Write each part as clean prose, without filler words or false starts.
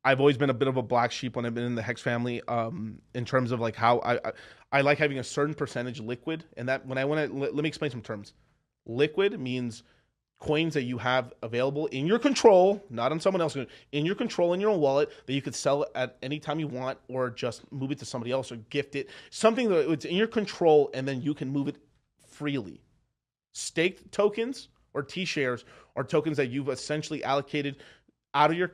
I've always been a bit of a black sheep when I've been in the Hex family, in terms of like how I like having a certain percentage liquid, and that when I want to let me explain some terms. Liquid means coins that you have available in your control, not on someone else, in your control in your own wallet that you could sell at any time you want, or just move it to somebody else or gift it. Something that it's in your control, and then you can move it freely. Staked tokens or T shares are tokens that you've essentially allocated out of your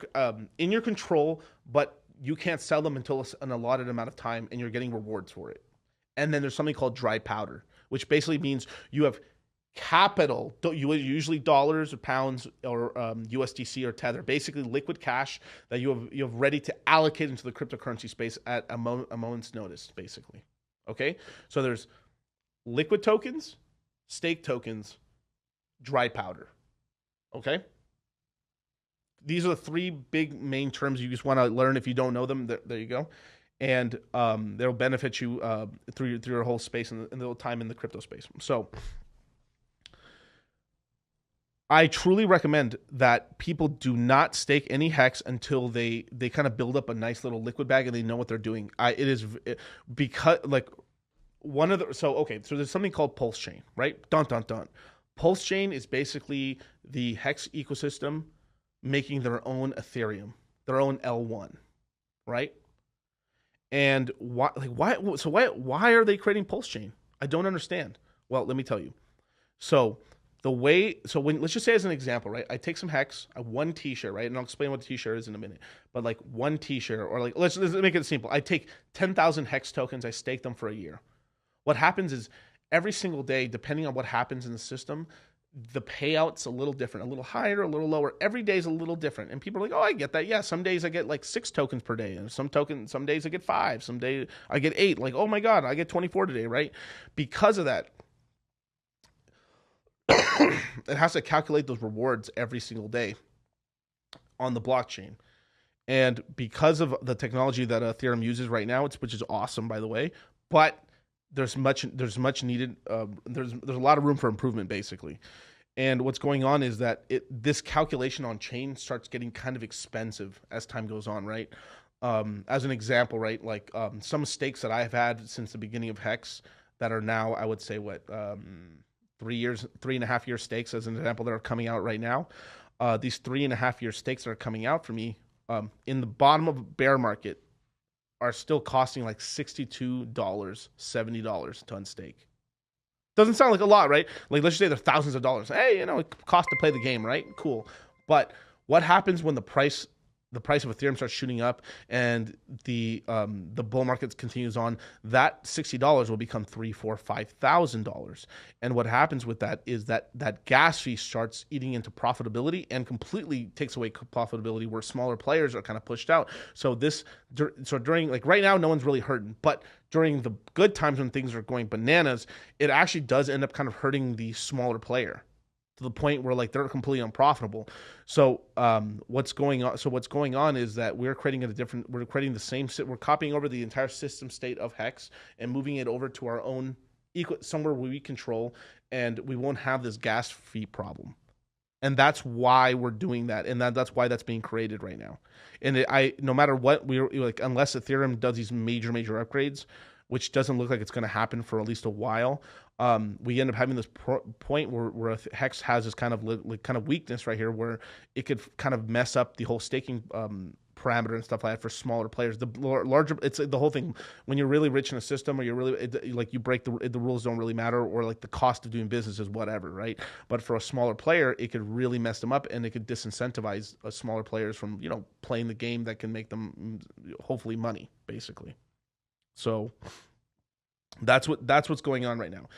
in your control, but you can't sell them until an allotted amount of time, and you're getting rewards for it. And then there's something called dry powder, which basically means you have capital. You usually dollars or pounds or USDC or Tether, basically liquid cash that you have ready to allocate into the cryptocurrency space at a moment's notice, basically. Okay, so there's liquid tokens, stake tokens, dry powder. Okay, these are the three big main terms you just want to learn. If you don't know them, there you go, and they'll benefit you through your whole space and the time in the crypto space. So I truly recommend that people do not stake any hex until they kind of build up a nice little liquid bag and they know what they're doing. Because like one of the so there's something called Pulse Chain, right? Dun dun dun. Pulse Chain is basically the hex ecosystem making their own Ethereum, their own L1, right? And why are they creating Pulse Chain? I don't understand. Well, let me tell you. So when let's just say as an example, right? I take some hex, one T-share, right? And I'll explain what the T-share is in a minute. But like one T-share, or like let's make it simple. I take 10,000 hex tokens, I stake them for a year. What happens is every single day, depending on what happens in the system, the payout's a little different, a little higher, a little lower. Every day is a little different. And people are like, oh, I get that. Yeah, some days I get like 6 tokens per day. And some days I get 5. Some days I get 8. Like, oh my God, I get 24 today, right? Because of that, it has to calculate those rewards every single day on the blockchain. And because of the technology that Ethereum uses right now, which is awesome, by the way, but there's much needed. There's a lot of room for improvement, basically. And what's going on is that this calculation on chain starts getting kind of expensive as time goes on, right? As an example, right, like some stakes that I've had since the beginning of Hex that are now, I would say, 3.5 year stakes, as an example, that are coming out right now. These 3.5 year stakes that are coming out for me, in the bottom of a bear market, are still costing like $62, $70 to unstake. Doesn't sound like a lot, right? Like, let's just say they're thousands of dollars. Hey, it costs to play the game, right? Cool. But what happens when the price of Ethereum starts shooting up and the bull market continues on? That $60 will become $3, $4, $5,000. And what happens with that is that gas fee starts eating into profitability and completely takes away profitability, where smaller players are kind of pushed out. So during, like, right now, no one's really hurting, but during the good times when things are going bananas, it actually does end up kind of hurting the smaller player to the point where, like, they're completely unprofitable. So what's going on? So what's going on is that we're creating we're copying over the entire system state of Hex and moving it over to our own somewhere where we control, and we won't have this gas fee problem. And that's why we're doing that, and that's why that's being created right now. And no matter what, we're like, unless Ethereum does these major upgrades, which doesn't look like it's going to happen for at least a while, we end up having this point where Hex has this kind of weakness right here, where it could kind of mess up the whole staking parameter and stuff like that for smaller players. The larger, it's the whole thing. When you're really rich in a system, or you're really like, you break the rules don't really matter, or like the cost of doing business is whatever, right? But for a smaller player, it could really mess them up, and it could disincentivize smaller players from playing the game that can make them hopefully money, basically. So that's what's going on right now.